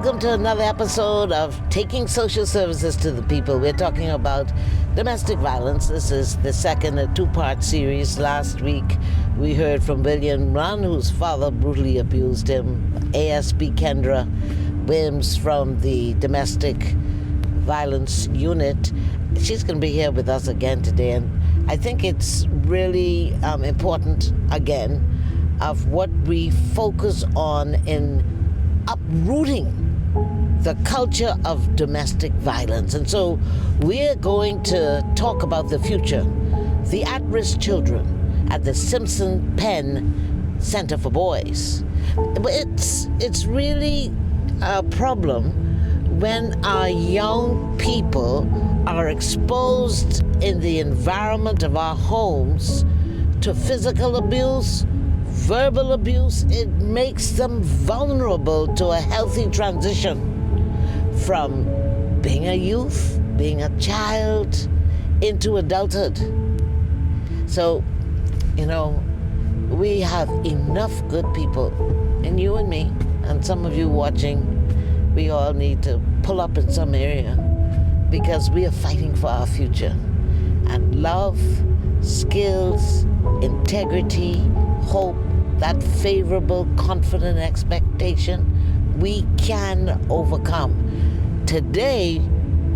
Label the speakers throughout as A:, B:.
A: Welcome to another episode of Taking Social Services to the People. We're talking about domestic violence. This is the second of a two-part series. Last week, we heard from William Runn, whose father brutally abused him. ASP Kendra Wims from the Domestic Violence Unit. She's going to be here with us again today, and I think it's really important, again, of what we focus on in uprooting the culture of domestic violence. And so we're going to talk about the future, the at-risk children at the Simpson Penn Center for Boys. It's really a problem when our young people are exposed in the environment of our homes to physical abuse, verbal abuse. It makes them vulnerable to a healthy transition from being a youth, being a child, into adulthood. So, we have enough good people, and you and me, and some of you watching, we all need to pull up in some area because we are fighting for our future. And love, skills, integrity, hope, that favorable, confident expectation, we can overcome. Today,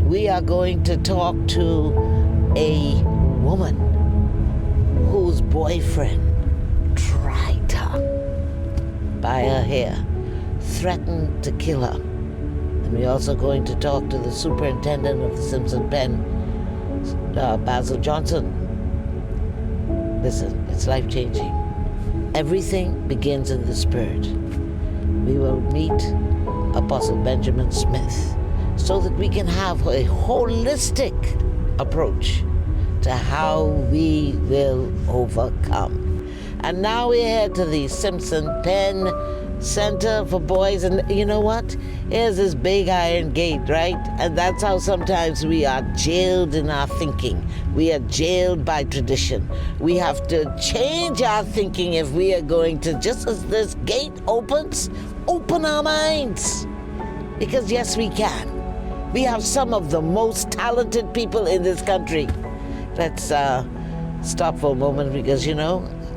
A: we are going to talk to a woman whose boyfriend tried her by her hair, threatened to kill her. And we're also going to talk to the superintendent of the Simpson Penn, Basil Johnson. Listen, it's life-changing. Everything begins in the spirit. We will meet Apostle Benjamin Smith so that we can have a holistic approach to how we will overcome. And now we're here to the Simpson Penn Center for Boys, and you know what? Here's this big iron gate, right? And that's how sometimes we are jailed in our thinking. We are jailed by tradition. We have to change our thinking if we are going to, just as this gate opens, open our minds. Because yes, we can. We have some of the most talented people in this country. Let's stop for a moment because,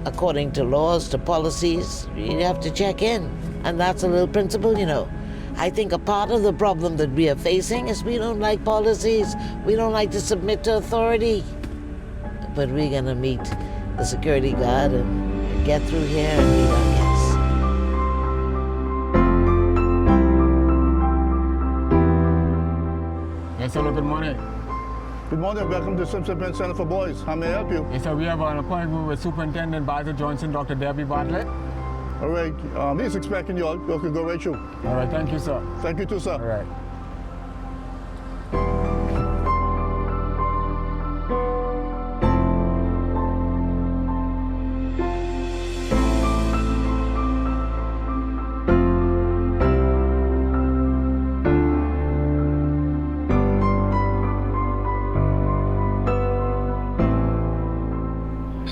A: according to laws, to policies, you have to check in. And that's a little principle, I think a part of the problem that we are facing is we don't like policies. We don't like to submit to authority. But we're going to meet the security guard and get through here and meet our guests.
B: Yes, hello, good morning.
C: Good morning, welcome to Simpson Penn Center for Boys. How may I help you?
B: Yes, sir, we have an appointment with Superintendent Basil Johnson, Dr. Debbie Bartlett.
C: All right, he's expecting you all. You can go right through.
B: All right, thank you, sir.
C: Thank you too, sir.
B: All right.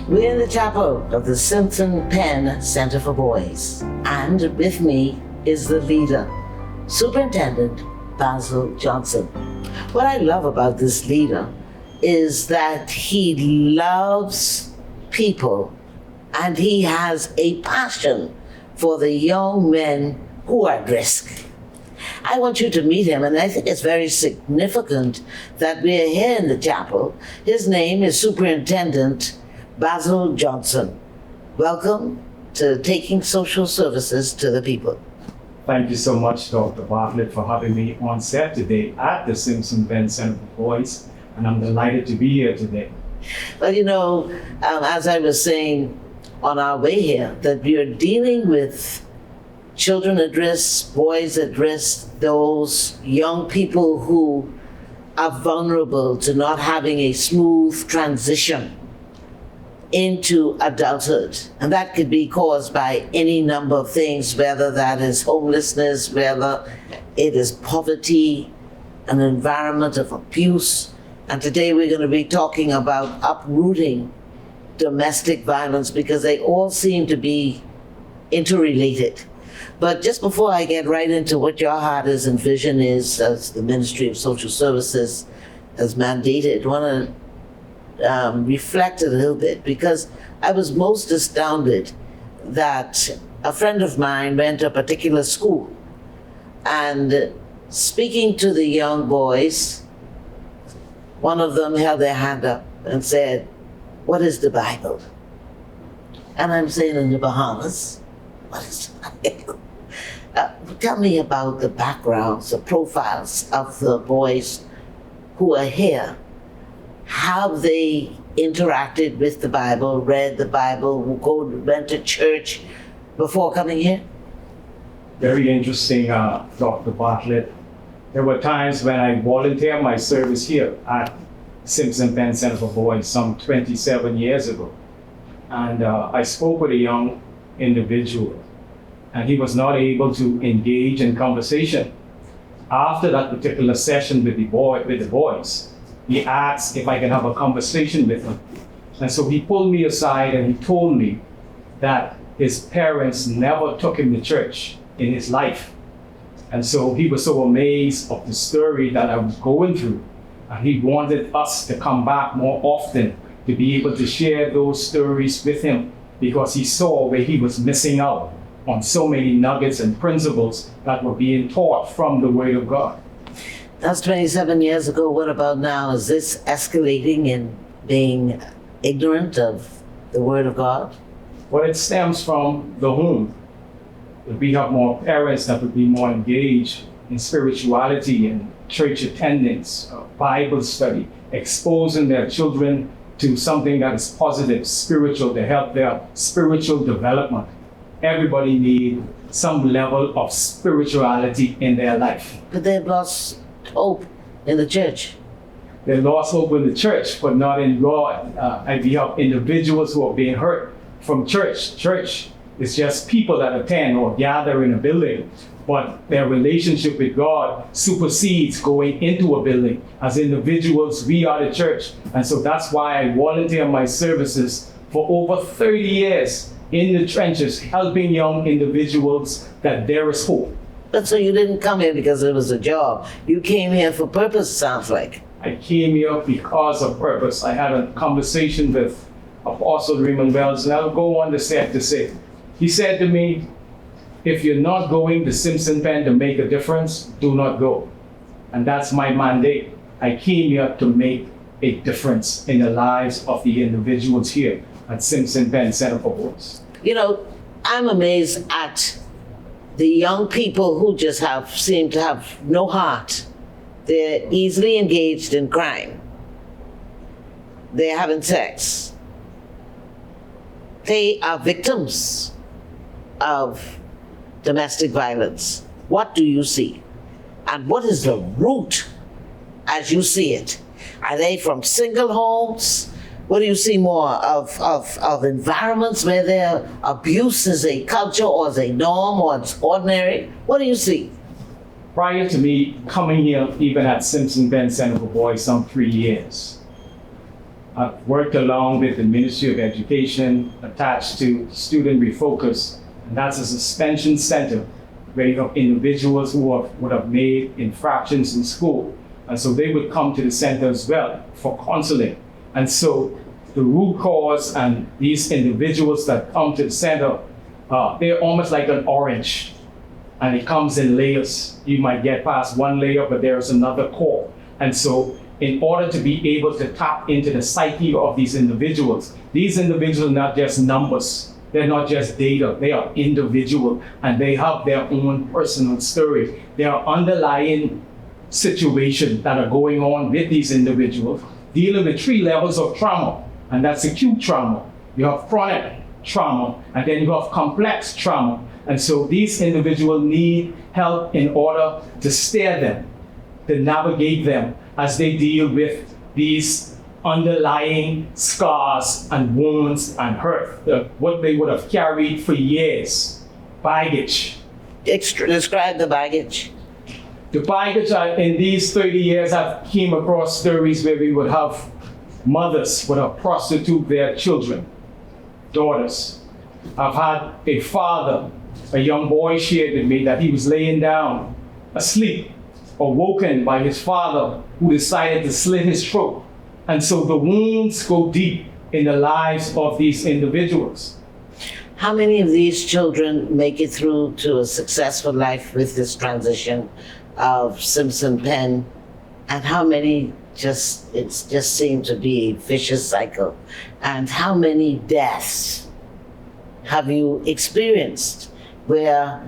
A: We're in the chapel of the Simpson Penn Center for Boys. And with me is the leader, Superintendent Basil Johnson. What I love about this leader is that he loves people and he has a passion for the young men who are at risk. I want you to meet him, and I think it's very significant that we're here in the chapel. His name is Superintendent Basil Johnson. Welcome to Taking Social Services to the People.
D: Thank you so much, Dr. Bartlett, for having me on set today at the Simpson Penn Center for Boys, and I'm delighted to be here today.
A: Well, as I was saying on our way here, that we are dealing with children at risk, boys at risk, those young people who are vulnerable to not having a smooth transition into adulthood. And that could be caused by any number of things, whether that is homelessness, whether it is poverty, an environment of abuse. And today we're going to be talking about uprooting domestic violence because they all seem to be interrelated. But just before I get right into what your heart is and vision is, as the Ministry of Social Services has mandated, I want to reflect a little bit, because I was most astounded that a friend of mine went to a particular school, and speaking to the young boys, one of them held their hand up and said, "What is the Bible?" And I'm saying, in the Bahamas, what is the Bible? Tell me about the backgrounds, the profiles of the boys who are here. Have they interacted with the Bible, read the Bible, went to church before coming here?
D: Very interesting, Dr. Bartlett. There were times when I volunteered my service here at Simpson Penn Center for Boys some 27 years ago. And I spoke with a young individual, and he was not able to engage in conversation. After that particular session with the boys, he asked if I could have a conversation with him. And so he pulled me aside and he told me that his parents never took him to church in his life. And so he was so amazed of the story that I was going through. And he wanted us to come back more often to be able to share those stories with him, because he saw where he was missing out on so many nuggets and principles that were being taught from the Word of God.
A: That's 27 years ago. What about now? Is this escalating in being ignorant of the Word of God?
D: Well, it stems from the home. If we have more parents that would be more engaged in spirituality and church attendance, Bible study, exposing their children to something that is positive, spiritual, to help their spiritual development. Everybody needs some level of spirituality in their life.
A: But they've lost hope in the church.
D: They lost hope in the church, but not in God. And we have individuals who are being hurt from church. Church is just people that attend or gather in a building, but their relationship with God supersedes going into a building. As individuals, we are the church. And so that's why I volunteer my services for over 30 years in the trenches, helping young individuals that there is hope.
A: But so you didn't come here because it was a job. You came here for purpose, sounds like.
D: I came here because of purpose. I had a conversation with Apostle Raymond Wells, and I'll go on to say, he said to me, if you're not going to Simpson Penn to make a difference, do not go. And that's my mandate. I came here to make a difference in the lives of the individuals here at Simpson Penn Center for Boys.
A: You know, I'm amazed at the young people who just seem to have no heart. They're easily engaged in crime. They're having sex. They are victims of domestic violence. What do you see? And what is the root as you see it? Are they from single homes? What do you see more of environments where their abuse is a culture or is a norm or it's ordinary? What do you see?
D: Prior to me coming here, even at Simpson Penn Center for Boys, some 3 years, I've worked along with the Ministry of Education attached to Student Refocus, and that's a suspension center where you have individuals who would have made infractions in school. And so they would come to the center as well for counseling. And so the root cause and these individuals that come to the center, they're almost like an orange, and it comes in layers. You might get past one layer, but there's another core. And so in order to be able to tap into the psyche of these individuals are not just numbers. They're not just data, they are individual, and they have their own personal story. There are underlying situations that are going on with these individuals, dealing with 3 levels of trauma, and that's acute trauma. You have chronic trauma, and then you have complex trauma. And so these individuals need help in order to steer them, to navigate them as they deal with these underlying scars and wounds and hurt, what they would have carried for years, baggage.
A: Describe the baggage.
D: The baggage in these 30 years, I've came across stories where we would have mothers would have prostitute their children, daughters. I've had a father A young boy shared with me that he was laying down, asleep, awoken by his father, who decided to slit his throat. And so the wounds go deep in the lives of these individuals.
A: How many of these children make it through to a successful life with this transition of Simpson Penn, and how many just seem to be a vicious cycle? And how many deaths have you experienced where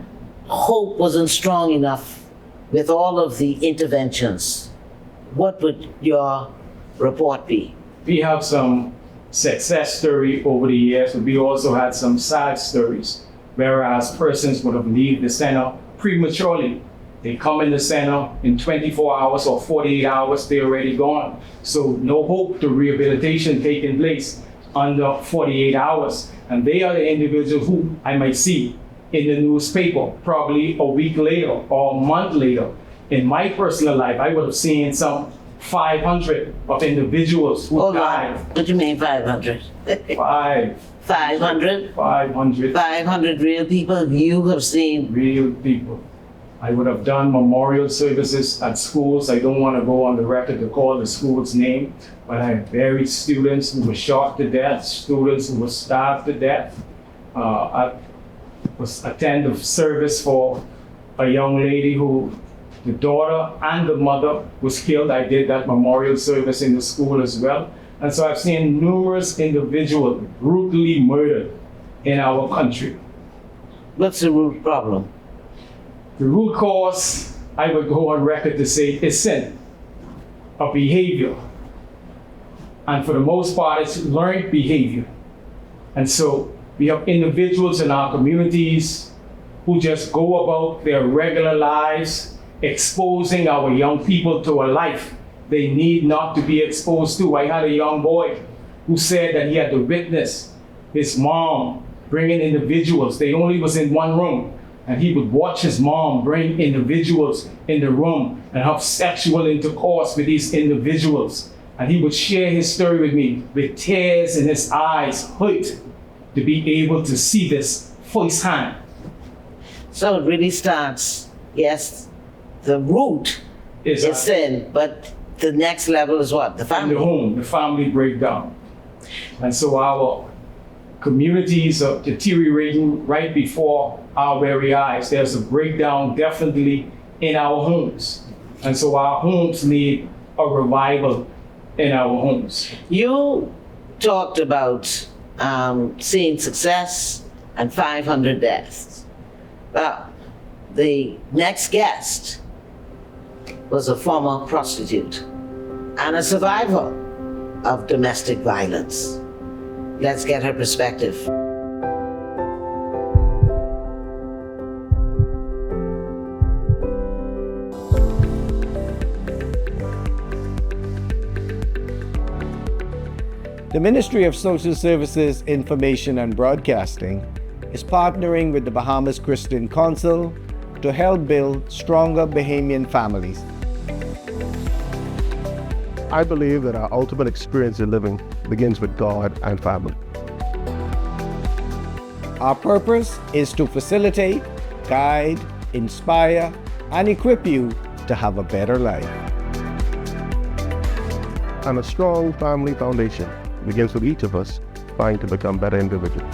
A: hope wasn't strong enough with all of the interventions? What would your report be?
D: We have some success story over the years, but we also had some sad stories, whereas persons would have leave the center prematurely. They come in the center in 24 hours or 48 hours, they're already gone. So no hope to rehabilitation taking place under 48 hours. And they are the individuals who I might see in the newspaper probably a week later or a month later. In my personal life, I would have seen some 500 of individuals who died.
A: What do you mean 500?
D: 500?
A: 500 real people you have seen?
D: Real people. I would have done memorial services at schools. I don't want to go on the record to call the school's name, but I had buried students who were shot to death, students who were starved to death. I was attend a service for a young lady who the daughter and the mother was killed. I did that memorial service in the school as well. And so I've seen numerous individuals brutally murdered in our country.
A: What's the root problem?
D: The root cause, I would go on record to say, is sin, a behavior. And for the most part, it's learned behavior. And so we have individuals in our communities who just go about their regular lives, exposing our young people to a life they need not to be exposed to. I had a young boy who said that he had to witness his mom bringing individuals. They only was in one room, and he would watch his mom bring individuals in the room and have sexual intercourse with these individuals. And he would share his story with me with tears in his eyes, hurt to be able to see this firsthand.
A: So it really starts, yes, the root is sin, but the next level is what? The family.
D: In the home, the family breakdown. And so our communities are deteriorating right before our very eyes. There's a breakdown definitely in our homes. And so our homes need a revival in our homes.
A: You talked about seeing success and 500 deaths. Well, the next guest was a former prostitute and a survivor of domestic violence. Let's get her perspective.
E: The Ministry of Social Services, Information and Broadcasting is partnering with the Bahamas Christian Council to help build stronger Bahamian families.
C: I believe that our ultimate experience in living begins with God and family.
E: Our purpose is to facilitate, guide, inspire, and equip you to have a better life.
C: And a strong family foundation begins with each of us trying to become better individuals.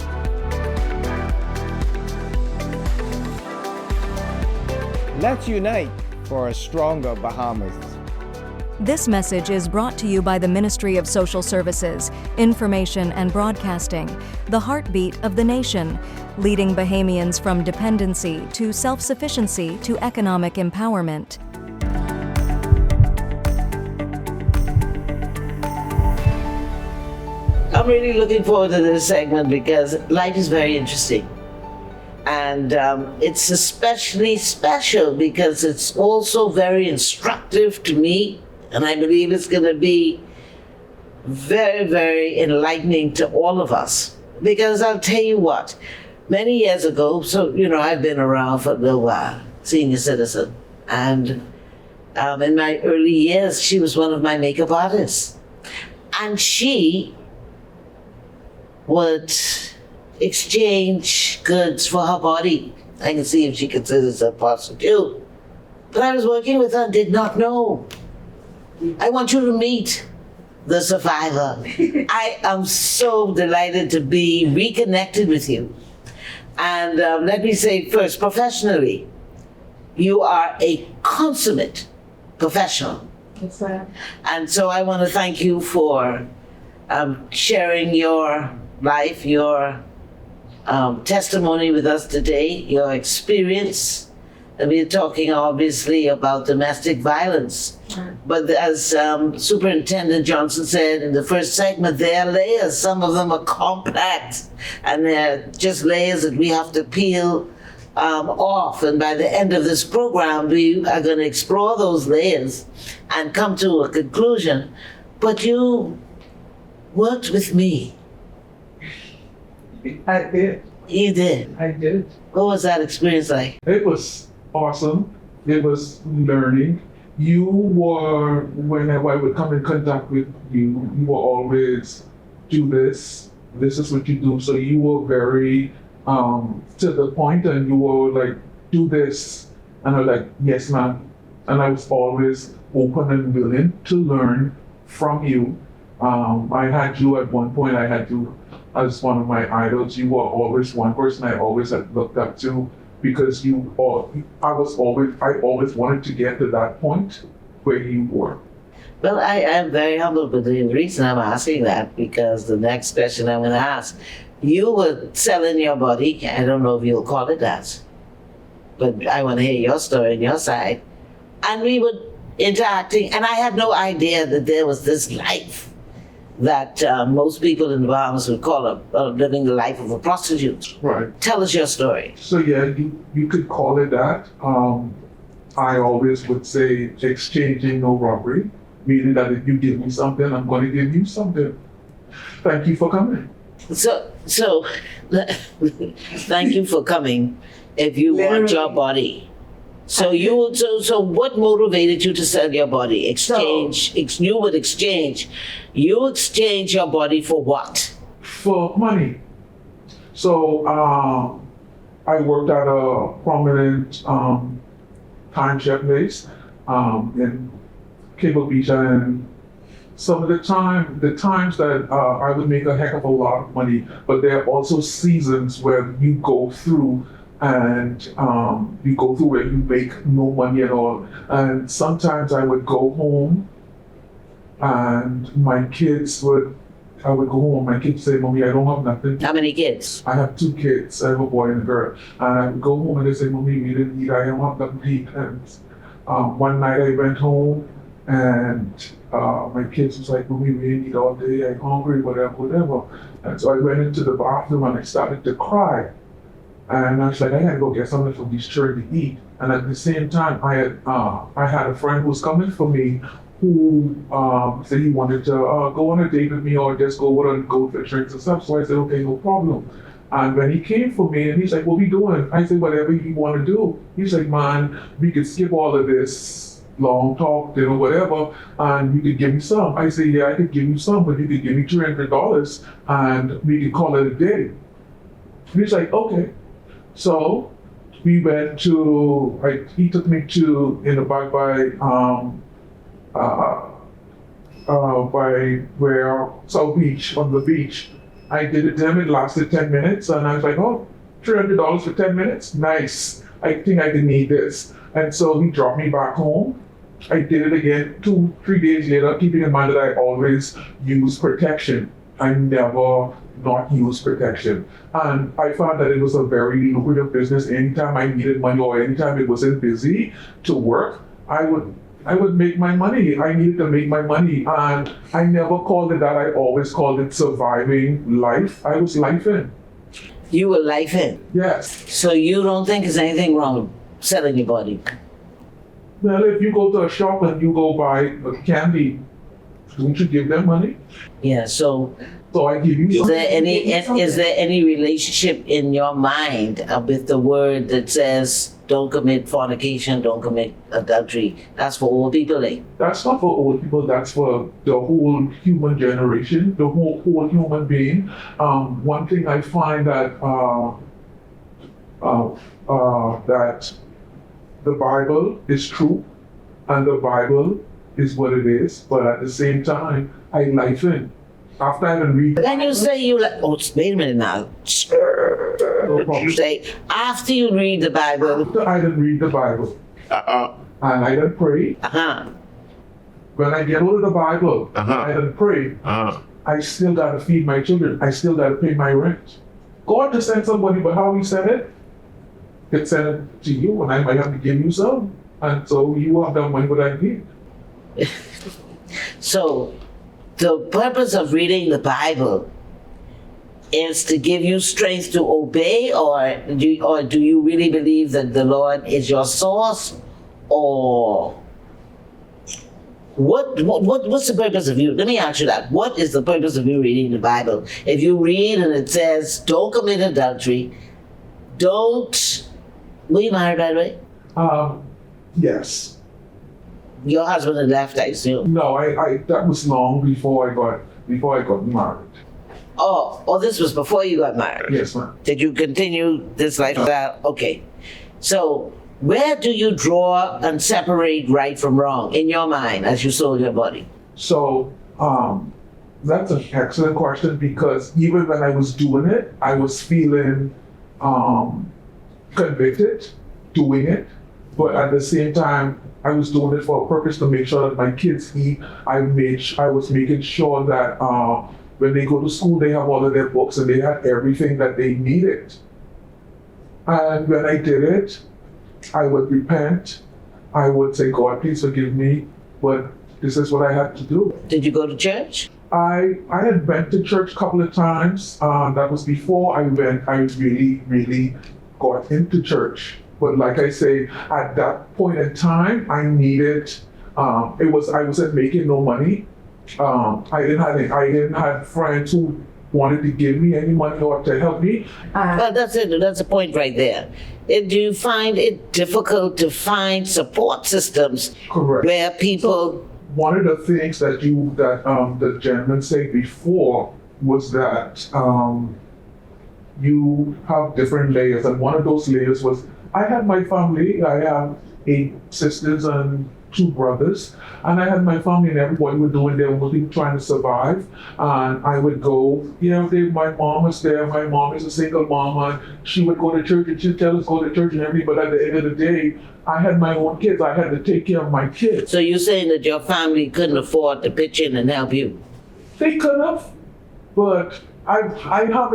E: Let's unite for a stronger Bahamas.
F: This message is brought to you by the Ministry of Social Services, Information and Broadcasting, the heartbeat of the nation, leading Bahamians from dependency to self-sufficiency to economic empowerment.
A: I'm really looking forward to this segment because life is very interesting. And it's especially special because it's also very instructive to me. And I believe it's going to be very, very enlightening to all of us. Because I'll tell you what, many years ago, so, I've been around for a little while, senior citizen. And in my early years, she was one of my makeup artists. And she would exchange goods for her body I can see if she considers that prostitute. But I was working with her and did not know. I want you to meet the survivor. I am so delighted to be reconnected with you. And let me say first, professionally, you are a consummate professional.
G: Yes, ma'am.
A: And so I want to thank you for sharing your life, your testimony with us today, your experience. And we're talking obviously about domestic violence. But as Superintendent Johnson said in the first segment, there are layers. Some of them are complex, and they're just layers that we have to peel off. And by the end of this program, we are going to explore those layers and come to a conclusion. But you worked with me.
H: I did.
A: You did.
H: I did.
A: What was that experience like?
H: It was awesome. It was learning. You were, when I would come in contact with you, you were always, do this, this is what you do. So you were very to the point, and you were like, do this. And I was like, yes, ma'am. And I was always open and willing to learn from you. I had you at one point, I had you as one of my idols. You were always one person I always had looked up to, because I always wanted to get to that point where you were.
A: Well, I am very humbled, but the reason I'm asking that, because the next question I'm going to ask, you were selling your body. I don't know if you'll call it that, but I want to hear your story and your side. And we were interacting, and I had no idea that there was this life that most people in the Bahamas would call living the life of a prostitute.
H: Right.
A: Tell us your story.
H: So yeah, you could call it that. I always would say exchanging no robbery, meaning that if you give me something, I'm going to give you something. Thank you for coming.
A: So thank you for coming. If you want your body. So what motivated you to sell your body? You would exchange. You exchange your body for what?
H: For money. So I worked at a prominent timeshare place in Cable Beach, and some of the times that I would make a heck of a lot of money, but there are also seasons where you go through and where you make no money at all. And sometimes I would go home and I would go home, my kids say, Mommy, I don't have nothing.
A: How many kids?
H: I have 2 kids, I have a boy and a girl. And I would go home and they say, Mommy, we didn't eat, I don't have nothing to eat. And one night I went home and my kids was like, Mommy, we didn't eat all day, I'm hungry, whatever. And so I went into the bathroom and I started to cry. And I was like, I gotta go get something for these children to eat. And at the same time, I had a friend who was coming for me who said he wanted to go on a date with me or just go for drinks and stuff. So I said, okay, no problem. And when he came for me and he's like, what we doing? I said, whatever you want to do. He's like, man, we could skip all of this long talk, whatever, and you could give me some. I said, yeah, I could give you some, but you could give me $300 and we could call it a day. And he's like, okay. So we went to, he took me to, in the back by where South Beach, on the beach. I did it then, it lasted 10 minutes, and I was like, oh, $300 for 10 minutes? Nice. I think I can need this. And so he dropped me back home. I did it again 2-3 days later, keeping in mind that I always use protection. I never not use protection. And I found that it was a very lucrative business. Anytime I needed money or anytime it wasn't busy to work, I would make my money. I needed to make my money. And I never called it that. I always called it surviving life. I was lifing.
A: You were lifing?
H: Yes.
A: So you don't think there's anything wrong with selling your body?
H: Well, if you go to a shop and you go buy a candy, don't you give them money?
A: Yeah, so
H: I give you
A: is there any relationship in your mind with the word that says don't commit fornication, don't commit adultery? That's for old people, eh?
H: That's not for old people, that's for the whole human generation, the whole human being. One thing I find that that the Bible is true and the Bible is what it is, but at the same time, I life in. After I read,
A: Then you say you like, oh, wait a minute now. You say, after you read the Bible,
H: after I didn't read the Bible and I didn't pray, when I get out of the Bible, I didn't pray, I still gotta feed my children. I still gotta pay my rent. God just sent somebody, but how he said it, he sent it to you, and I might have to give you some. And so you have that money what I need.
A: So the purpose of reading the Bible is to give you strength to obey, or do you really believe that the Lord is your source, or what's the purpose of you? Let me ask you that. What is the purpose of you reading the Bible? If you read and it says, don't commit adultery, were you married, by the way?
H: Yes.
A: Your husband had left, I assume.
H: No, I that was long before I got married.
A: Oh, this was before you got married.
H: Yes, ma'am.
A: Did you continue this lifestyle? Okay. So where do you draw and separate right from wrong in your mind as you sold your body?
H: So that's an excellent question, because even when I was doing it, I was feeling convicted doing it, but at the same time, I was doing it for a purpose to make sure that my kids eat. I was making sure that when they go to school, they have all of their books and they had everything that they needed. And when I did it, I would repent. I would say, God, please forgive me, but this is what I had to do.
A: Did you go to church?
H: I had went to church a couple of times. That was before I really got into church. But like I say, at that point in time, I needed, I wasn't making no money. I didn't have friends who wanted to give me any money or to help me.
A: Well, that's it. That's a point right there. Do you find it difficult to find support systems?
H: Correct.
A: Where people...
H: One of the things that the gentleman said before was that you have different layers, and one of those layers was, I had my family. I have 8 sisters and 2 brothers, and I had my family, and everybody was doing their own thing, trying to survive. And I would go, my mom was there. My mom is a single mom, and she would go to church, and she'd tell us go to church and everything. But at the end of the day, I had my own kids. I had to take care of my kids.
A: So you're saying that your family couldn't afford to pitch in and help you?
H: They could have, but I had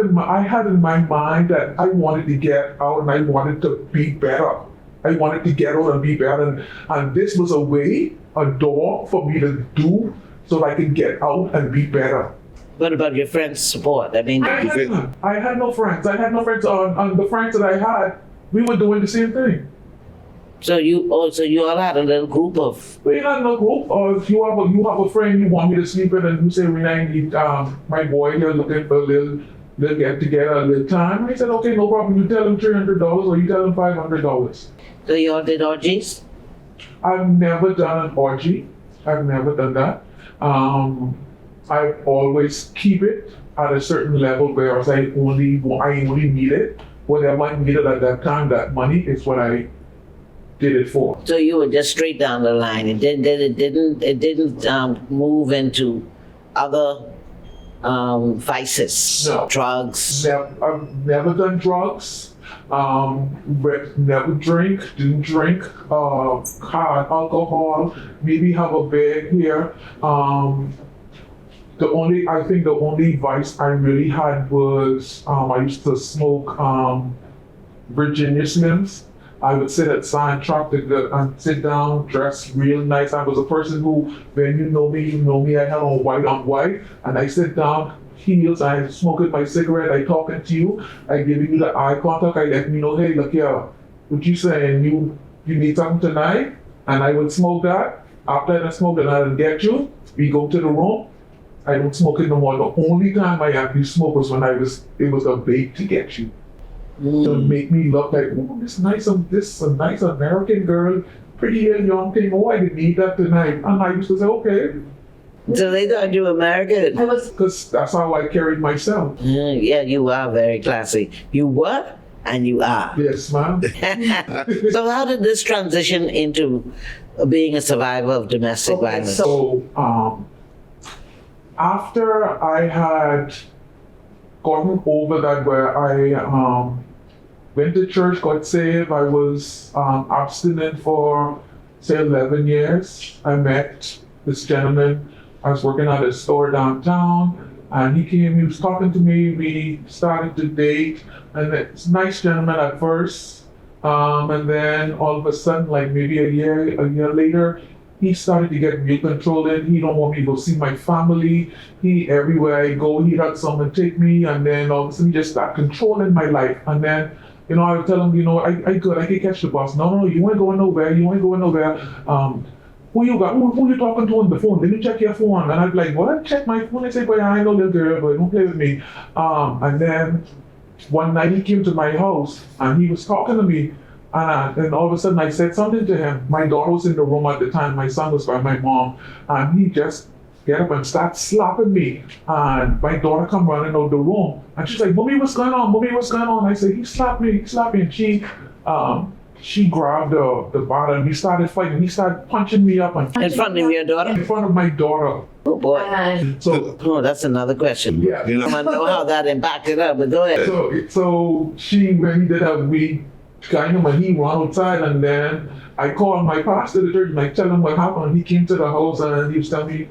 H: in my mind that I wanted to get out and I wanted to be better. I wanted to get out and be better, and this was a door for me to do so I could get out and be better.
A: What about your friends' support? I mean,
H: I had no friends. I had no friends. On the friends that I had, we were doing the same thing.
A: So you all had a little group of...
H: We had no group. Or if you have a friend you want me to sleep in, and you say, I need my boy here looking for a little get together, a little time. I said, okay, no problem. You tell him $300 or you tell him $500.
A: So you all did orgies?
H: I've never done an orgy. I've never done that. I always keep it at a certain level, whereas I only need it. Whatever I needed at that time, that money is what I did it for.
A: So you were just straight down the line. It didn't move into other vices,
H: No.
A: drugs.
H: I've never done drugs. Never didn't drink hard alcohol, maybe have a bag here. The only vice I really had was I used to smoke Virginia Slims. I would sit at sign truck and sit down, dress real nice. I was a person who, when you know me, I had on white, and I sit down, heels, I smoking my cigarette, I talking to you, I giving you the eye contact, I let me know, hey, look here, what you saying, you need something tonight? And I would smoke that. After I smoked and I would get you, we go to the room, I don't smoke it no more. The only time I actually smoked was when it was a bait to get you. To make me look like, oh, this a nice American girl, pretty and young thing, oh, I didn't need that tonight. And I used to say, okay.
A: So they thought you were American?
H: Because that's how I carried myself.
A: Yeah, you are very classy. You what? and you are.
H: Yes, ma'am.
A: So how did this transition into being a survivor of domestic violence?
H: So, after I had gotten over that, where I went to church, got saved, I was abstinent for, say, 11 years. I met this gentleman. I was working at a store downtown, and he was talking to me. We started to date, and it's a nice gentleman at first. And then all of a sudden, like maybe a year later, he started to get real controlling. He don't want me to go see my family. Everywhere I go, he had someone take me, and then all of a sudden he just started controlling my life. And then, I would tell him, I can catch the bus. No, you ain't going nowhere. Who you talking to on the phone? Let me check your phone. And I'd be like, what? Check my phone? I say, boy, I know little girl, but don't play with me. And then one night he came to my house and he was talking to me. And all of a sudden I said something to him. My daughter was in the room at the time. My son was by my mom. And he just get up and start slapping me. And my daughter come running out the room. And she's like, Mommy, what's going on? Mommy, what's going on? I said, he slapped me. And she grabbed the bottle and we started fighting. He started punching me up.
A: In front of your daughter?
H: In front of my daughter.
A: Oh boy.
H: So
A: that's another question.
H: Yeah.
A: I want to know how that impacted her, but go ahead.
H: So when he did that, we got him and he ran outside, and then I called my pastor at the church and I tell him what happened. He came to the house and he was telling me,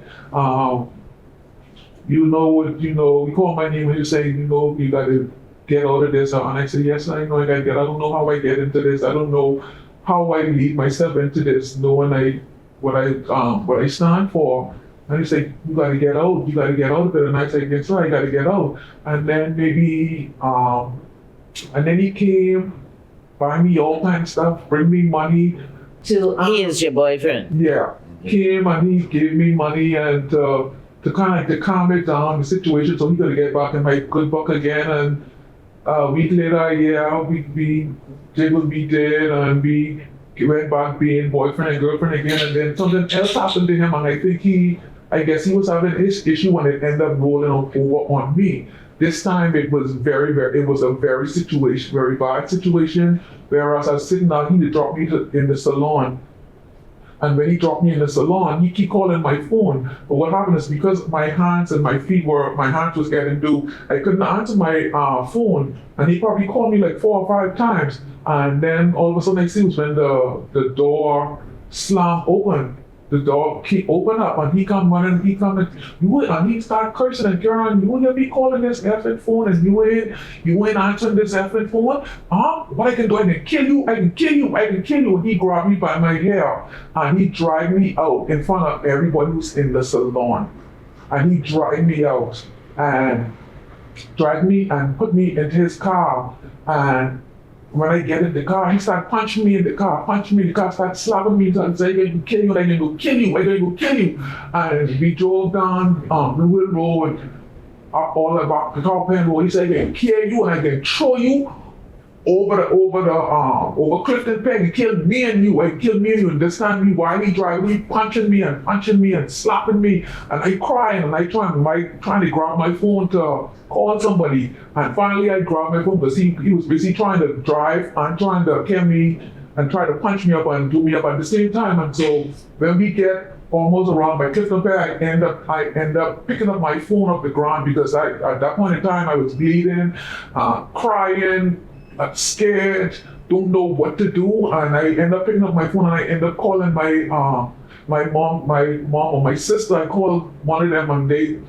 H: he called my name and he was saying, you got to get out of this. And I said, yes, I know I got to get. I don't know how I get into this. I don't know how I lead myself into this, knowing what I stand for. And he said, you got to get out. You got to get out of it. And I said, yes, sir, I got to get out. And then and then he came, buy me all kinds of stuff, bring me money.
A: He is your boyfriend?
H: Yeah. Came and he gave me money and to kind of calm it down, the situation, so he could get back in my good book again. And a week later, we did what we did, and we went back being boyfriend and girlfriend again. And then something else happened to him, and I guess he was having his issue when it ended up rolling over on me. This time it was a very bad situation. Whereas I was sitting down, he dropped me in the salon. And when he dropped me in the salon, he keep calling my phone. But what happened is, because my hands and my hands was getting due, I couldn't answer my phone. And he probably called me like 4 or 5 times. And then all of a sudden I see was when the door slammed open. The door keep open up and he come running, and he start cursing and carrying on. You will be calling this effing phone and you ain't answering this effing phone? What I can do? I can kill you. And he grabbed me by my hair and he dragged me out in front of everybody who's in the salon. And he dragged me out and put me into his car. And when I get in the car, he started punching me in the car, started slapping me, and saying, I'm going to kill you, I'm going to kill you. And we drove down Newell Road, all about the top end road. He said, I'm going to kill you, and I'm going to throw you over Clifton Peg and kill me and you. And this time while he driving, he punching me and slapping me, and I crying and I trying to grab my phone to call somebody. And finally I grabbed my phone because he was busy trying to drive and trying to kill me and try to punch me up and do me up at the same time. And so when we get almost around by Clifton Peg, I end up picking up my phone off the ground because at that point in time I was bleeding, crying, scared, don't know what to do, and I end up picking up my phone and I end up calling my mom or my sister. I called one of them and they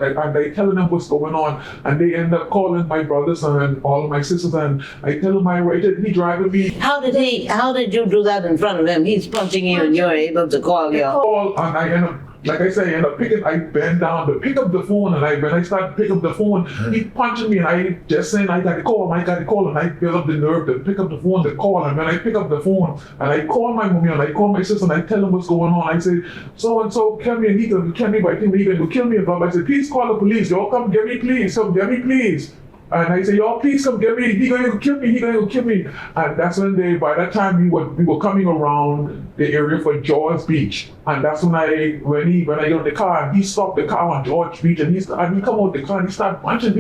H: telling them what's going on, and they end up calling my brothers and all of my sisters, and I tell them he driving me.
A: How did you do that in front of him? He's punching you and you're able to call your...
H: And I end up, like I say, I bend down to pick up the phone, and when I start to pick up the phone, he punching me, and I just saying, I got to call him, and I build up the nerve to pick up the phone to call him. And when I pick up the phone, and I call my mommy, and I call my sister, and I tell them what's going on. I say, so-and-so, kill me, and he going to kill me, but I think he going to kill me. And I said, please call the police. Y'all come get me, please. And I say, y'all, please come get me. He gonna kill me. He gonna kill me. And that's when by that time we were coming around the area for George Beach. And that's when I got in the car, and he stopped the car on George Beach, and he come out the car and he started punching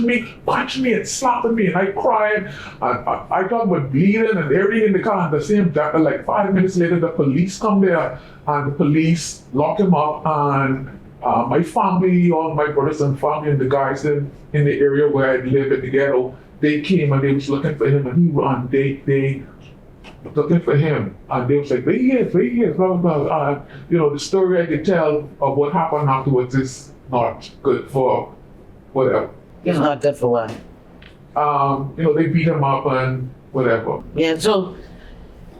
H: me and slapping me, and I cried. And I thought about bleeding and everything in the car. And the same day, like 5 minutes later, the police come there, and the police lock him up, and my family, all my brothers and family, and the guys in the area where I live in the ghetto, they came and they was looking for him, and they looking for him, and they was like, where he is, blah, blah, blah. The story I could tell of what happened afterwards is not good for whatever.
A: It's not good for what?
H: They beat him up and whatever.
A: Yeah, so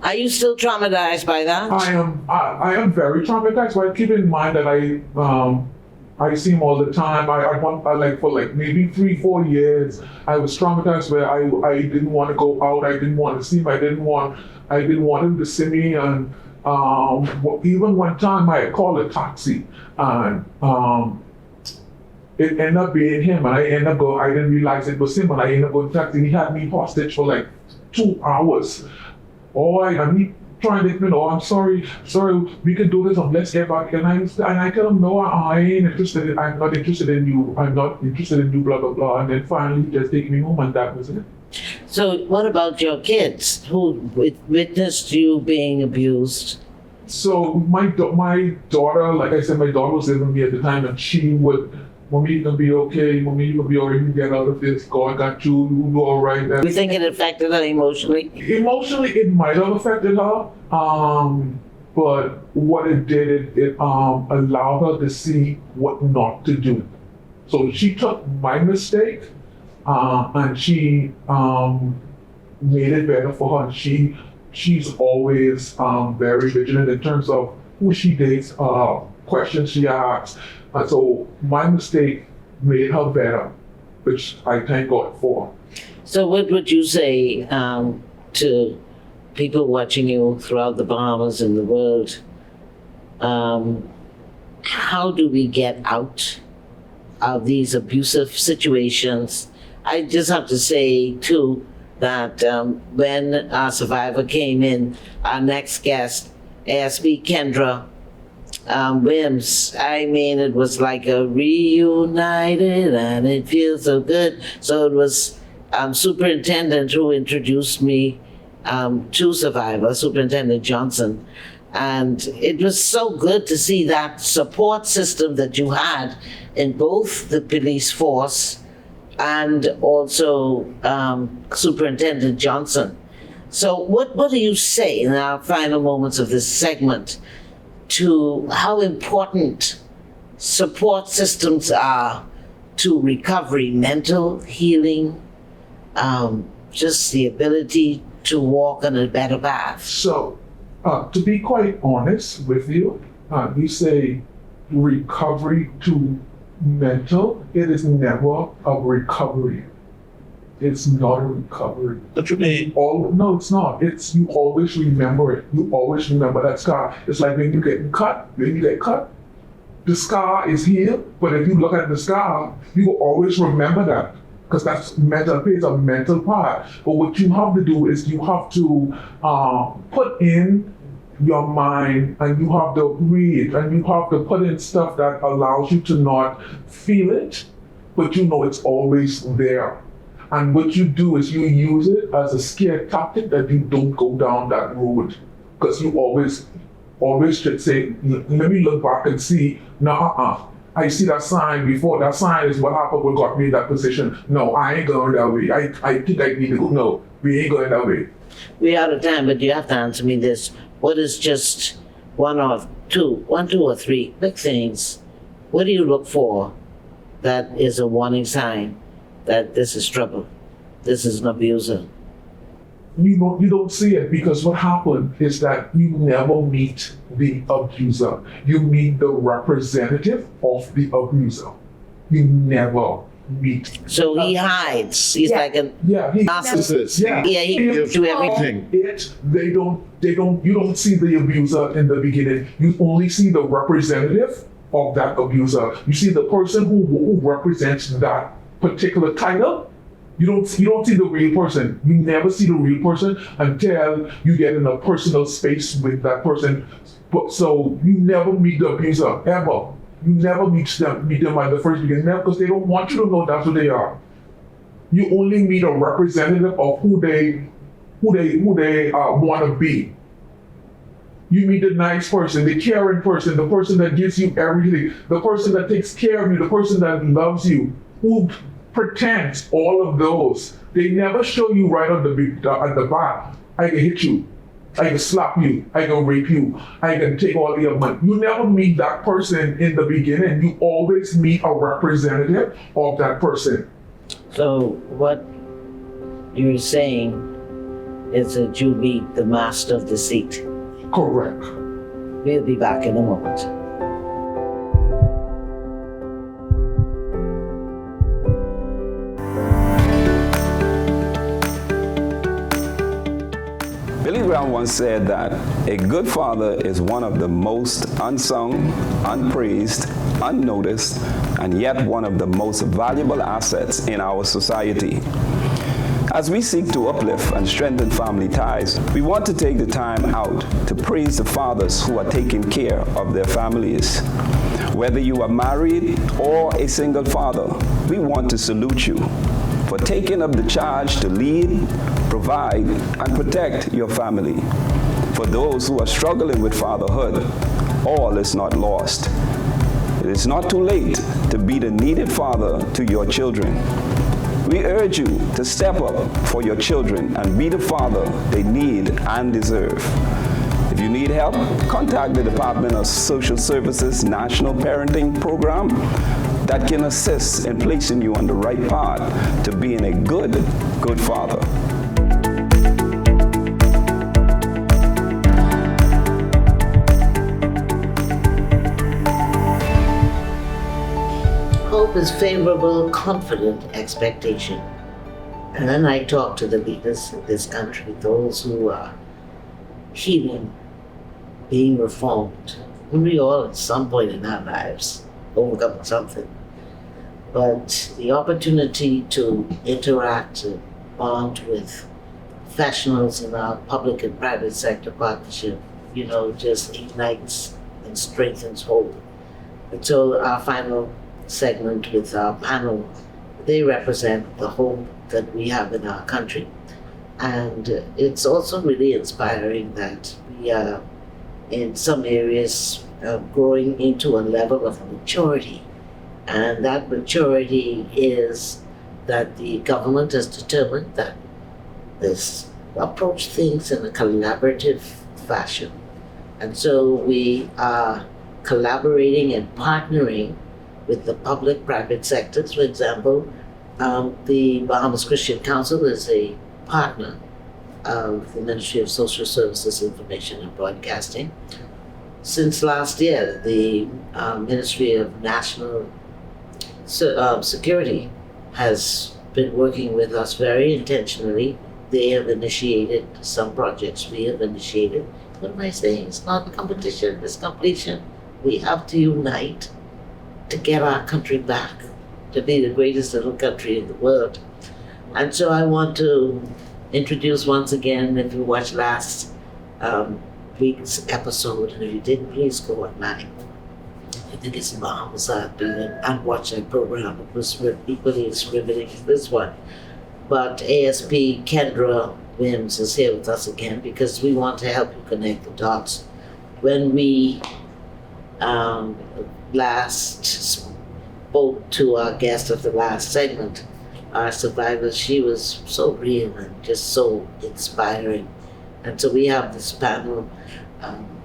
A: are you still traumatized by that?
H: I am very traumatized, but keep in mind that I see him all the time. I like for like maybe 3-4 years, I was traumatized where I didn't want to go out. I didn't want to see him. I didn't want him to see me. And even one time I called a taxi, and it ended up being him. And I didn't realize it was him. And I ended up going to taxi. He had me hostage for like 2 hours. And he trying to, I'm sorry, we can do this, let's get back. And I tell him, no, I ain't interested. I'm not interested in you, blah, blah, blah. And then finally he just take me home, and that was it.
A: So what about your kids who witnessed you being abused?
H: So my daughter, like I said, my daughter was living with me at the time, and she would, Mommy, you gonna be okay. Mommy, you gonna be alright. You get out of this. God got you. You go all right.
A: You think it affected her emotionally?
H: Emotionally, it might have affected her. But what it did, it allowed her to see what not to do. So she took my mistake, and she made it better for her. She's always very vigilant in terms of who she dates, questions she asks. And so my mistake made her better, which I thank God for.
A: So what would you say to people watching you throughout the Bahamas and the world? How do we get out of these abusive situations? I just have to say too that when our survivor came in, our next guest, ASB Kendra Wims, I mean, it was like a reunited and it feels so good. So it was superintendent who introduced me to Survivor, Superintendent Johnson. And it was so good to see that support system that you had in both the police force and also Superintendent Johnson. So what do you say in our final moments of this segment to how important support systems are to recovery, mental healing, just the ability to walk on a better path?
H: So, to be quite honest with you, you say recovery to mental, it is never a recovery. It's not a recovery.
C: What you mean?
H: No, it's not. It's you always remember it. You always remember that scar. It's like when you get cut, the scar is healed, but if you look at the scar, you will always remember that. Because that's mental pain, it's a mental part. But what you have to do is you have to put in your mind, and you have to read, and you have to put in stuff that allows you to not feel it, but you know it's always there. And what you do is you use it as a scare tactic that you don't go down that road. Because you always should say, let me look back and see, I see that sign before. That sign is what happened, what got me in that position. No, I ain't going that way. I think I need to go. No, we ain't going that way.
A: We're out of time, but you have to answer me this. What is just one, two or three big things? What do you look for that is a warning sign that this is trouble, this is an abuser?
H: You don't see it because what happened is that you never meet the abuser. You meet the representative of the abuser. You never meet.
A: So he hides. He's like a narcissist. He gives you everything.
H: You don't see the abuser in the beginning. You only see the representative of that abuser. You see the person who represents that particular title, You don't see the real person. You never see the real person until you get in a personal space with that person. But so you never meet the abuser ever. You never meet them at the first beginning, because they don't want you to know that's who they are. You only meet a representative of who they want to be. You meet the nice person, the caring person, the person that gives you everything, the person that takes care of you, the person that loves you, who pretends all of those. They never show you right at the back. I can hit you, I can slap you, I can rape you, I can take all your money. You never meet that person in the beginning. You always meet a representative of that person.
A: So what you're saying is that you meet the master of deceit.
H: Correct.
A: We'll be back in a moment.
G: Billy Graham once said that a good father is one of the most unsung, unpraised, unnoticed, and yet one of the most valuable assets in our society. As we seek to uplift and strengthen family ties, we want to take the time out to praise the fathers who are taking care of their families. Whether you are married or a single father, we want to salute you for taking up the charge to lead, provide, and protect your family. For those who are struggling with fatherhood, all is not lost. It is not too late to be the needed father to your children. We urge you to step up for your children and be the father they need and deserve. If you need help, contact the Department of Social Services National Parenting Program that can assist in placing you on the right path to being a good father.
A: Hope is favorable, confident expectation. And then I talk to the leaders of this country, those who are healing, being reformed. And we all at some point in our lives overcome something. But the opportunity to interact and bond with professionals in our public and private sector partnership, just ignites and strengthens hope. And so our final segment with our panel, they represent the hope that we have in our country. And it's also really inspiring that we are in some areas growing into a level of maturity. And that maturity is that the government has determined that this approach things in a collaborative fashion. And so we are collaborating and partnering with the public-private sectors. For example, the Bahamas Christian Council is a partner of the Ministry of Social Services, Information and Broadcasting. Since last year, the Ministry of National Security has been working with us very intentionally. They have initiated some projects we have initiated. What am I saying? It's not competition, it's completion. We have to unite to get our country back to be the greatest little country in the world. And so I want to introduce once again, if you watched last week's episode, and if you didn't, please go online. I think it's Bahamas and watch that program. It was equally as riveting as this one. But ASP Kendra Wims is here with us again because we want to help you connect the dots. When we last spoke to our guest of the last segment, our survivor, she was so real and just so inspiring. And so we have this panel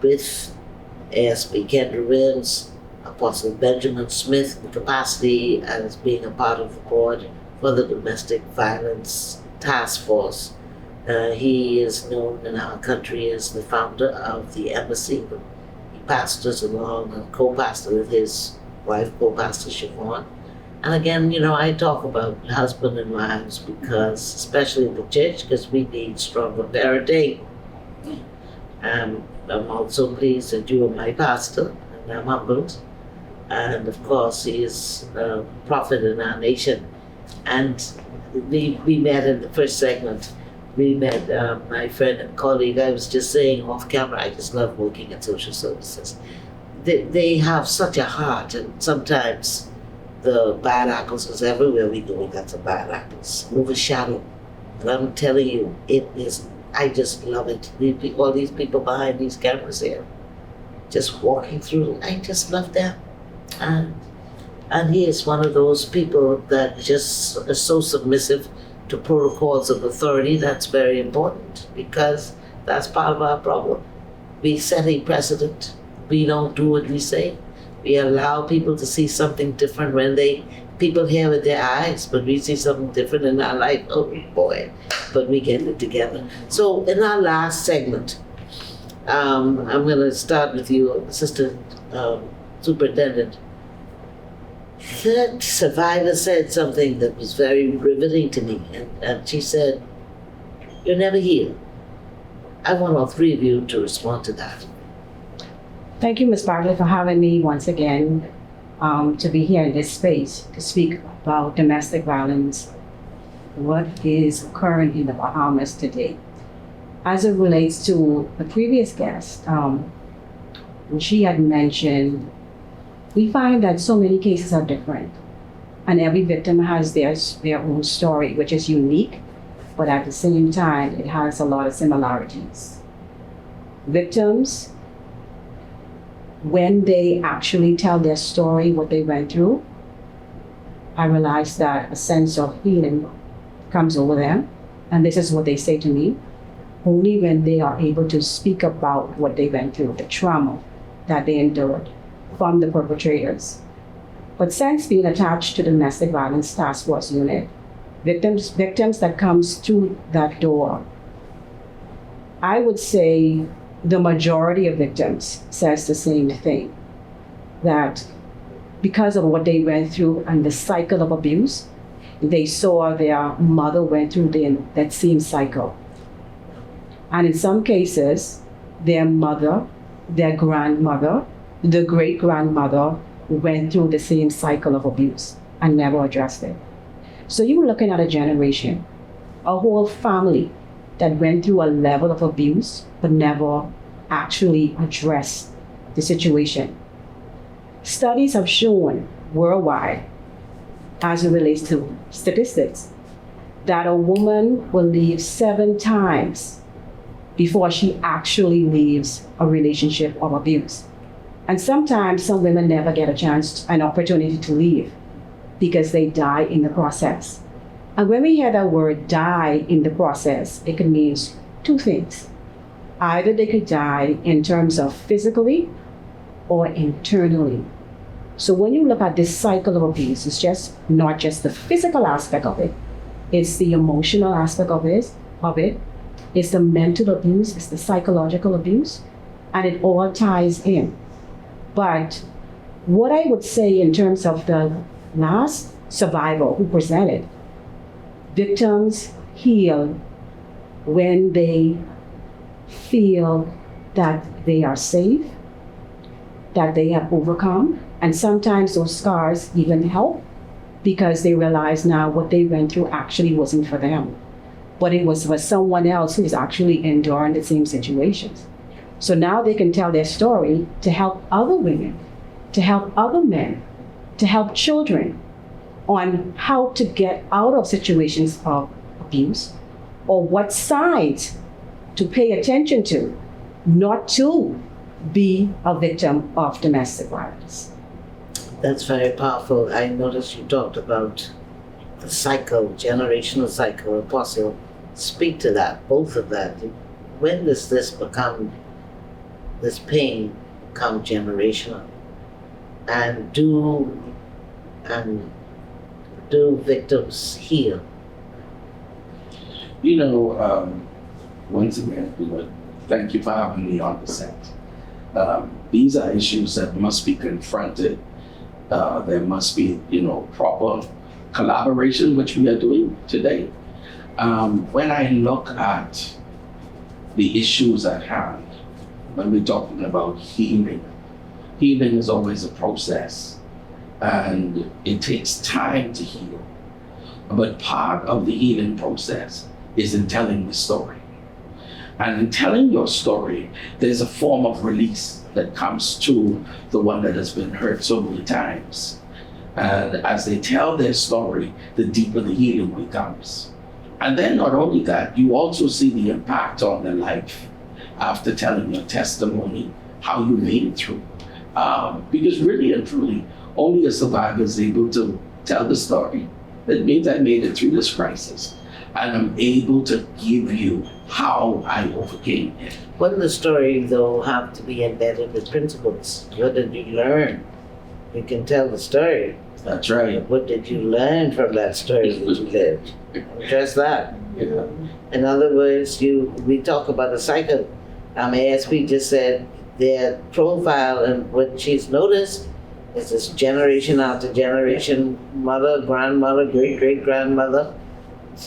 A: with ASP Kendra Wims, Apostle Benjamin Smith, in capacity as being a part of the board for the Domestic Violence Task Force. He is known in our country as the founder of the embassy. He pastors along and co-pastor with his wife, co-pastor Siobhan. And again, I talk about husband and wives because, especially in the church, because we need stronger parenting. I'm also pleased that you are my pastor, and I'm humbled. And of course, he is a prophet in our nation. And we met in the first segment. We met my friend and colleague. I was just saying off camera, I just love working at social services. They have such a heart, and sometimes the bad apples, because everywhere we go, we got some bad apples, overshadow. And I'm telling you, it is, I just love it. All these people behind these cameras here, just walking through, I just love them. And he is one of those people that just is so submissive to protocols of authority. That's very important, because that's part of our problem. We set a precedent. We don't do what we say. We allow people to see something different when people hear with their eyes, but we see something different in our life. Oh boy, but we get it together. So in our last segment, I'm going to start with you, Assistant Superintendent. That survivor said something that was very riveting to me, and she said, "You're never here." I want all three of you to respond to that.
I: Thank you, Ms. Bartlett, for having me once again to be here in this space to speak about domestic violence, what is occurring in the Bahamas today. As it relates to the previous guest, when she had mentioned, we find that so many cases are different, and every victim has their own story, which is unique, but at the same time, it has a lot of similarities. Victims, when they actually tell their story, what they went through, I realize that a sense of healing comes over them. And this is what they say to me, only when they are able to speak about what they went through, the trauma that they endured from the perpetrators. But since being attached to the Domestic Violence Task Force Unit, victims that comes through that door, I would say the majority of victims says the same thing, that because of what they went through and the cycle of abuse, they saw their mother went through that same cycle. And in some cases, their mother, their grandmother, the great-grandmother went through the same cycle of abuse and never addressed it. So you're looking at a generation, a whole family that went through a level of abuse but never actually addressed the situation. Studies have shown worldwide, as it relates to statistics, that a woman will leave 7 times before she actually leaves a relationship of abuse. And sometimes some women never get an opportunity to leave because they die in the process. And when we hear that word die in the process, it can mean 2 things. Either they could die in terms of physically or internally. So when you look at this cycle of abuse, it's just not just the physical aspect of it, it's the emotional aspect of it, it's the mental abuse, it's the psychological abuse, and it all ties in. But what I would say in terms of the last survivor who presented, victims heal when they feel that they are safe, that they have overcome, and sometimes those scars even help because they realize now what they went through actually wasn't for them, but it was for someone else who is actually enduring the same situations. So now they can tell their story to help other women, to help other men, to help children on how to get out of situations of abuse or what signs to pay attention to, not to be a victim of domestic violence.
A: That's very powerful. I noticed you talked about the cycle, generational cycle. Apostle, speak to that, both of that. When does this pain become generational? And do victims heal?
J: Once again, thank you for having me on the set. These are issues that must be confronted. There must be, proper collaboration, which we are doing today. When I look at the issues at hand, when we're talking about healing is always a process, and it takes time to heal. But part of the healing process is in telling the story. And in telling your story, there's a form of release that comes to the one that has been hurt so many times. And as they tell their story, the deeper the healing becomes. And then not only that, you also see the impact on their life after telling your testimony, how you made it through. Because really and truly, only a survivor is able to tell the story. That means I made it through this crisis. And I'm able to give you how I overcame it.
A: Wouldn't the story, though, have to be embedded with principles? What did you learn? You can tell the story.
J: That's right.
A: What did you learn from that story that you lived? Just that.
J: Yeah.
A: In other words, we talk about a cycle. ASP just said their profile, and what she's noticed is this generation after generation, mother, grandmother, great-great-grandmother.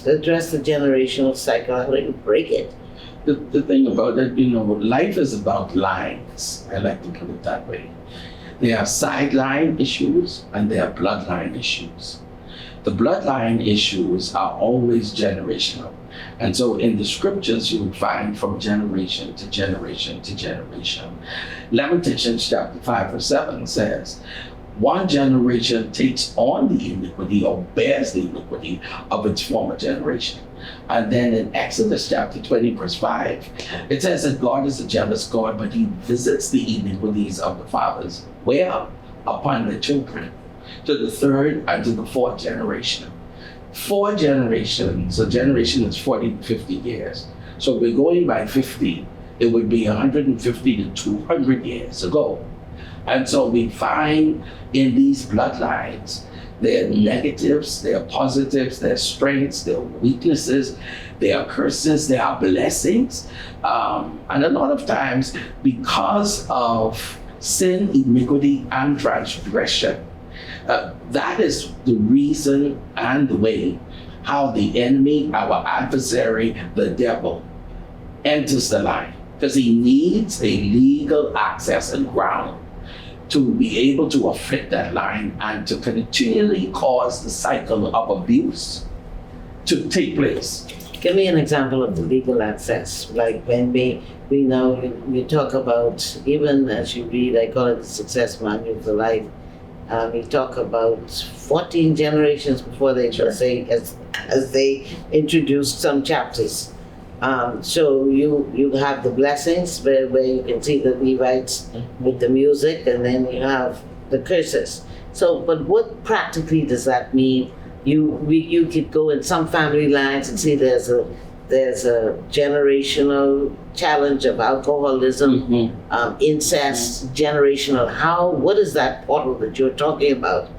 A: Address the generational cycle. How do you break it?
J: The thing about it, life is about lines. I like to put it that way. There are sideline issues and there are bloodline issues. The bloodline issues are always generational. And so in the scriptures, you will find from generation to generation to generation. Lamentations chapter 5 verse 7 says, one generation takes on the iniquity or bears the iniquity of its former generation. And then in Exodus chapter 20 verse 5, it says that God is a jealous God, but he visits the iniquities of the fathers. Where? Upon the children, to the third and to the fourth generation. 4 generations, a generation is 40 to 50 years. So if we're going by 50, it would be 150 to 200 years ago. And so we find in these bloodlines, there are negatives, there are positives, there are strengths, there are weaknesses, there are curses, there are blessings. And a lot of times, because of sin, iniquity, and transgression, that is the reason and the way how the enemy, our adversary, the devil, enters the line. Because he needs a legal access and ground to be able to affect that line and to continually cause the cycle of abuse to take place.
A: Give me an example of the legal access. Like when we know, you talk about, even as you read, I call it the Success Manual for Life, you talk about 14 generations before they say, as they introduced some chapters. So you have the blessings where you can see the Levites with the music, and then you have the curses. So, but what practically does that mean? You could go in some family lines and see there's a generational challenge of alcoholism, incest, generational. What is that portal that you're talking about?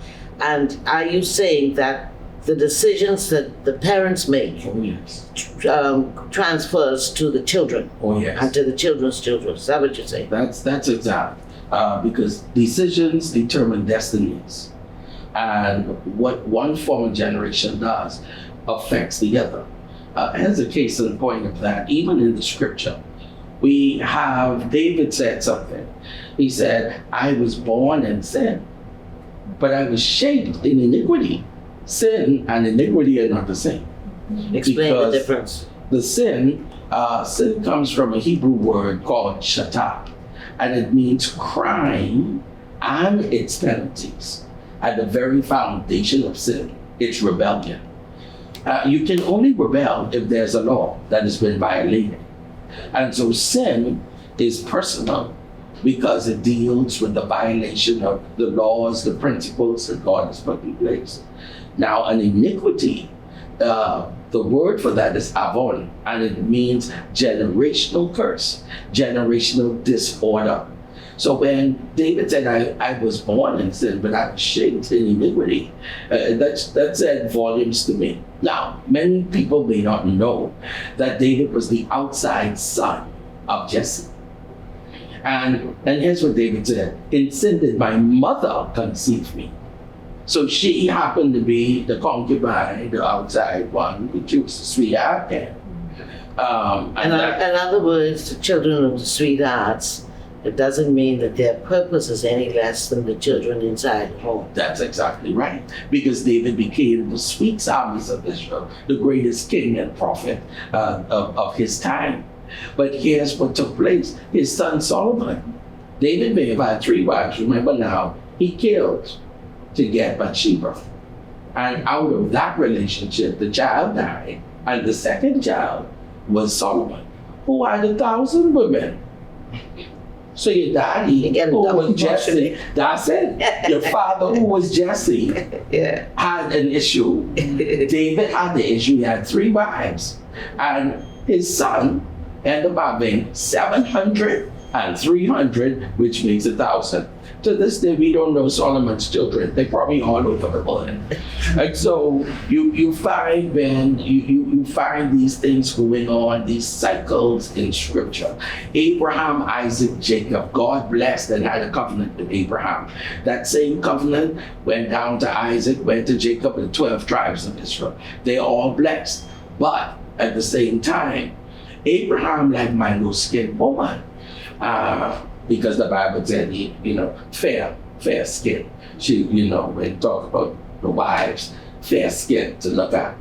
A: And are you saying that the decisions that the parents make transfers to the children and to the children's children? Is that what you're saying?
J: That's exact. Because decisions determine destinies. And what one former generation does affects the other. As a case in point of that, even in the scripture, we have David said something. He said, I was born in sin, but I was shaped in iniquity. Sin and iniquity are not the same.
A: Explain the difference.
J: The sin comes from a Hebrew word called shatah, and it means crime and its penalties. At the very foundation of sin, it's rebellion. You can only rebel if there's a law that has been violated. And so sin is personal because it deals with the violation of the laws, the principles that God has put in place. Now, an iniquity, the word for that is avon, and it means generational curse, generational disorder. So when David said, I was born in sin, but I was shaped in iniquity, that said volumes to me. Now, many people may not know that David was the outside son of Jesse. And here's what David said, in sin did my mother conceive me. So she happened to be the concubine, the outside one, who chose the sweetheart. In other words, the children of the sweethearts,
A: it doesn't mean that their purpose is any less than the children inside the home.
J: That's exactly right. Because David became the sweet psalmist of Israel, the greatest king and prophet of his time. But here's what took place. His son Solomon, David may have had 3 wives, remember now, he killed to get Bathsheba. And out of that relationship, the child died. And the second child was Solomon, who had 1,000 women. So your daddy, who was Jesse, that's it. Your father, who was Jesse, had an issue. David had the issue. He had 3 wives. And his son ended up having 700 and 300, which makes 1,000. To this day, we don't know Solomon's children. They're probably all over the world. And so you find when you find these things going on, these cycles in Scripture. Abraham, Isaac, Jacob, God blessed and had a covenant with Abraham. That same covenant went down to Isaac, went to Jacob, and 12 tribes of Israel. They're all blessed. But at the same time, Abraham like mango-skinned woman. Because the Bible said he, fair skin. She, when you talk about the wives, fair skin to look at.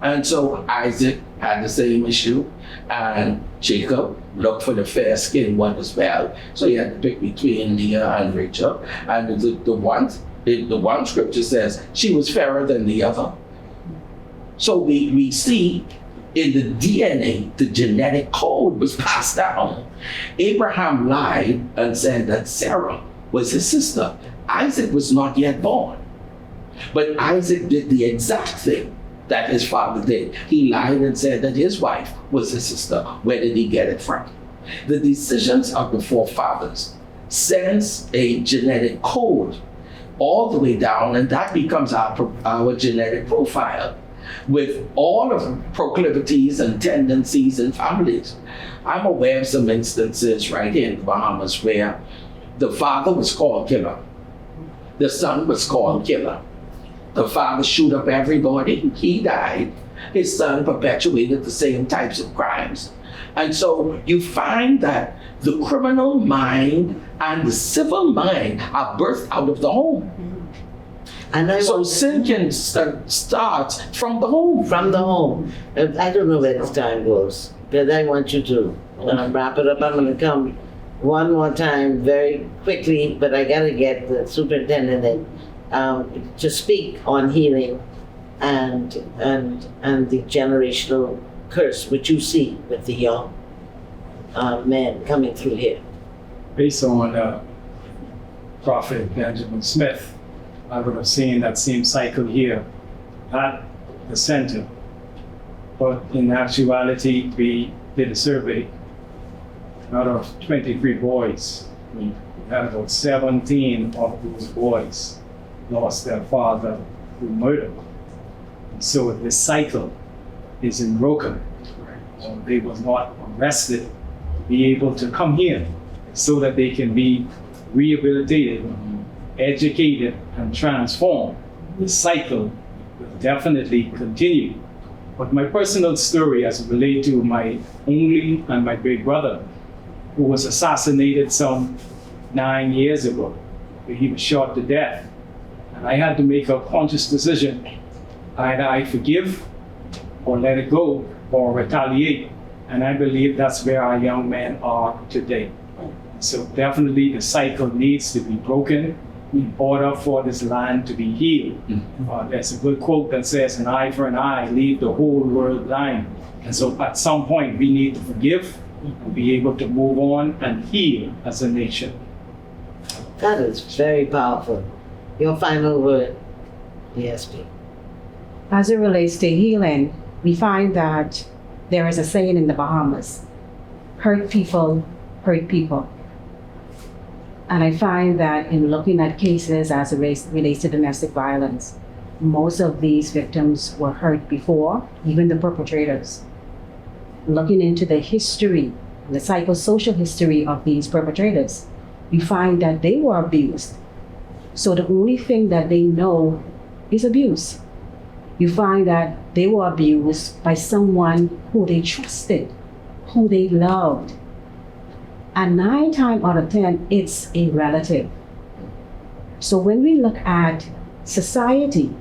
J: And so Isaac had the same issue, and Jacob looked for the fair skinned one as well. So he had to pick between Leah and Rachel. And the one scripture says she was fairer than the other. So we see in the DNA, the genetic code was passed down. Abraham lied and said that Sarah was his sister. Isaac was not yet born. But Isaac did the exact thing that his father did. He lied and said that his wife was his sister. Where did he get it from? The decisions of the forefathers sends a genetic code all the way down, and that becomes our genetic profile, with all of the proclivities and tendencies and families. I'm aware of some instances right here in the Bahamas where the father was called killer. The son was called killer. The father shoot up everybody. He died. His son perpetuated the same types of crimes. And so you find that the criminal mind and the civil mind are birthed out of the home. And so sin can start from the home.
A: From the home. I don't know where this time goes, but I want you to wrap it up. I'm going to come one more time very quickly, but I got to get the superintendent to speak on healing and the generational curse which you see with the young men coming through here.
D: Based on Prophet Benjamin Smith, I would have seen that same cycle here at the center. But in actuality, we did a survey. Out of 23 boys, we had about 17 of those boys lost their father through murder. So this cycle is broken. They was not arrested to be able to come here so that they can be rehabilitated, educated, and transformed. The cycle will definitely continue. But my personal story as it relates to my only and my big brother, who was assassinated some 9 years ago. He was shot to death. And I had to make a conscious decision. Either I forgive or let it go or retaliate. And I believe that's where our young men are today. So definitely the cycle needs to be broken in order for this land to be healed. There's a good quote that says, an eye for an eye, leave the whole world blind. And so at some point we need to forgive and be able to move on and heal as a nation.
A: That is very powerful. Your final word, ESP.
I: As it relates to healing, we find that there is a saying in the Bahamas, hurt people hurt people. And I find that in looking at cases as it relates to domestic violence, most of these victims were hurt before, even the perpetrators. Looking into the history, the psychosocial history of these perpetrators, we find that they were abused. So the only thing that they know is abuse. You find that they were abused by someone who they trusted, who they loved. And 9 times out of 10, it's a relative. So when we look at society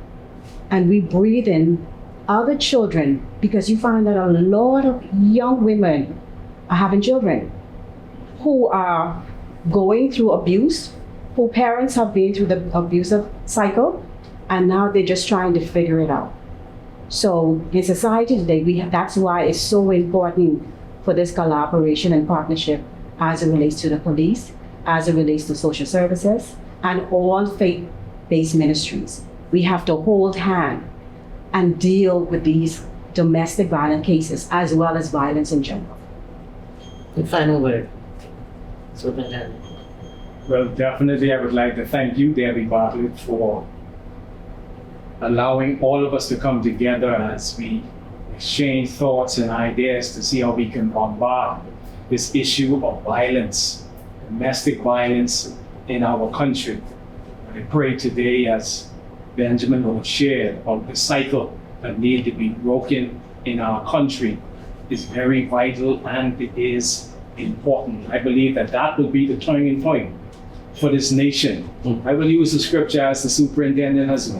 I: and we breathe in other children, because you find that a lot of young women are having children who are going through abuse, who parents have been through the abusive cycle, and now they're just trying to figure it out. So in society today, that's why it's so important for this collaboration and partnership as it relates to the police, as it relates to social services, and all faith-based ministries. We have to hold hand and deal with these domestic violence cases as well as violence in general.
A: The final word, Superintendent.
D: Well, definitely I would like to thank you, Debbie Bartlett, for allowing all of us to come together as we exchange thoughts and ideas to see how we can bombard this issue of violence, domestic violence in our country. I pray today, as Benjamin will share, about the cycle that needs to be broken in our country is very vital and it is important. I believe that that will be the turning point for this nation. I will use the scripture as the superintendent has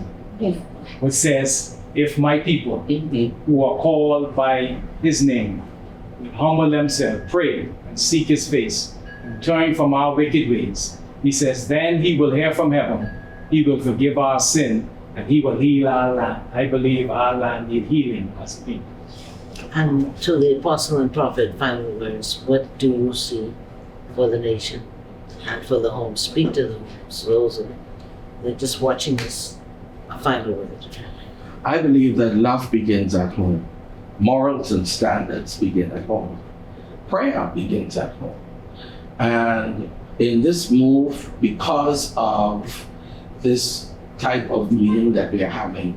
D: which says, if my people who are called by his name would humble themselves, pray and seek his face and turn from our wicked ways, he says, then he will hear from heaven, he will forgive our sin, and he will heal our land. I believe our land needs healing as a people.
A: And to the apostle and prophet, final words, what do you see for the nation and for the home? Speak to them, those that are just watching this. A final word.
J: I believe that love begins at home. Morals and standards begin at home. Prayer begins at home. And in this move, because of this type of meeting that we are having,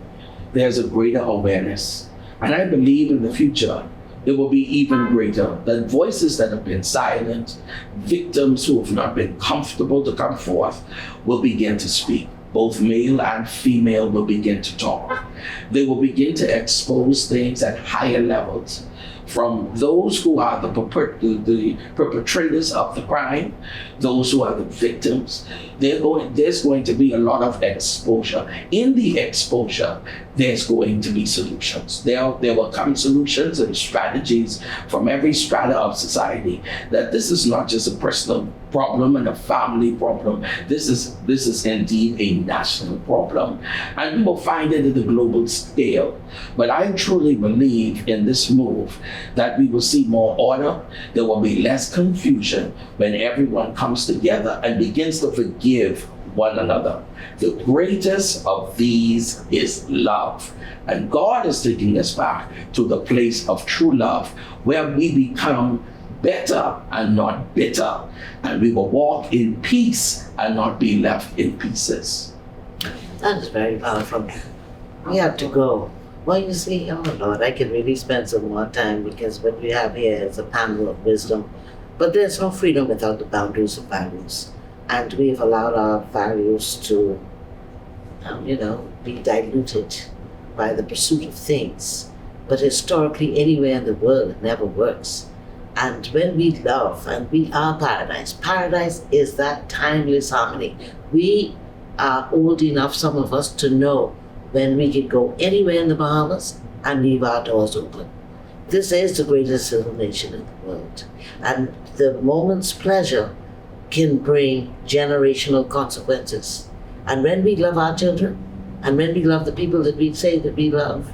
J: there's a greater awareness. And I believe in the future, it will be even greater. The voices that have been silent, victims who have not been comfortable to come forth, will begin to speak. Both male and female will begin to talk. They will begin to expose things at higher levels from those who are the perpetrators of the crime, those who are the victims. There's going to be a lot of exposure. In the exposure, there's going to be solutions. There will come solutions and strategies from every strata of society, that this is not just a personal problem and a family problem. This is indeed a national problem. And we will find it at the global scale. But I truly believe in this move that we will see more order. There will be less confusion when everyone comes together and begins to forgive one another. The greatest of these is love. And God is taking us back to the place of true love, where we become better and not bitter. And we will walk in peace and not be left in pieces.
A: That is very powerful. We have to go. Well, you see, oh Lord, I can really spend some more time, because what we have here is a panel of wisdom. But there's no freedom without the boundaries of values. And we've allowed our values to, be diluted by the pursuit of things. But historically, anywhere in the world, it never works. And when we love, and we are paradise is that timeless harmony. We are old enough, some of us, to know when we can go anywhere in the Bahamas and leave our doors open. This is the greatest civilization in the world. And the moment's pleasure can bring generational consequences. And when we love our children, and when we love the people that we say that we love,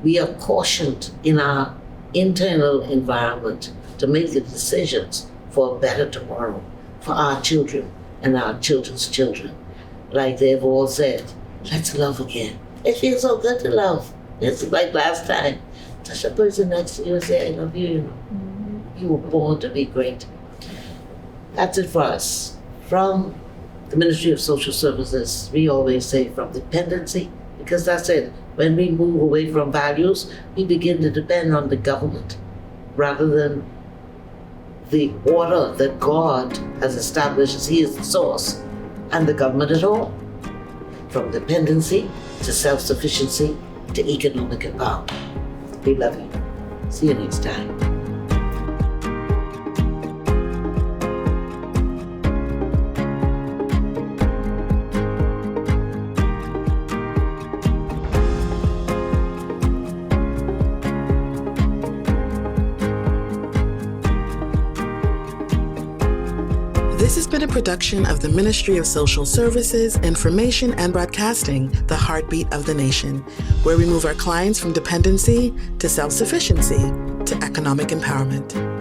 A: we are cautioned in our internal environment to make the decisions for a better tomorrow for our children and our children's children. Like they've all said, let's love again. It feels so good to love. It's like last time. Touch the person next to you and say, I love you. You were born to be great. That's it for us. From the Ministry of Social Services, we always say from dependency, because that's it. When we move away from values, we begin to depend on the government rather than the order that God has established as He is the source, and the government at all. From dependency to self-sufficiency to economic empowerment. We love you. See you next time.
K: This has been a production of the Ministry of Social Services, Information and Broadcasting, the heartbeat of the nation, where we move our clients from dependency to self-sufficiency to economic empowerment.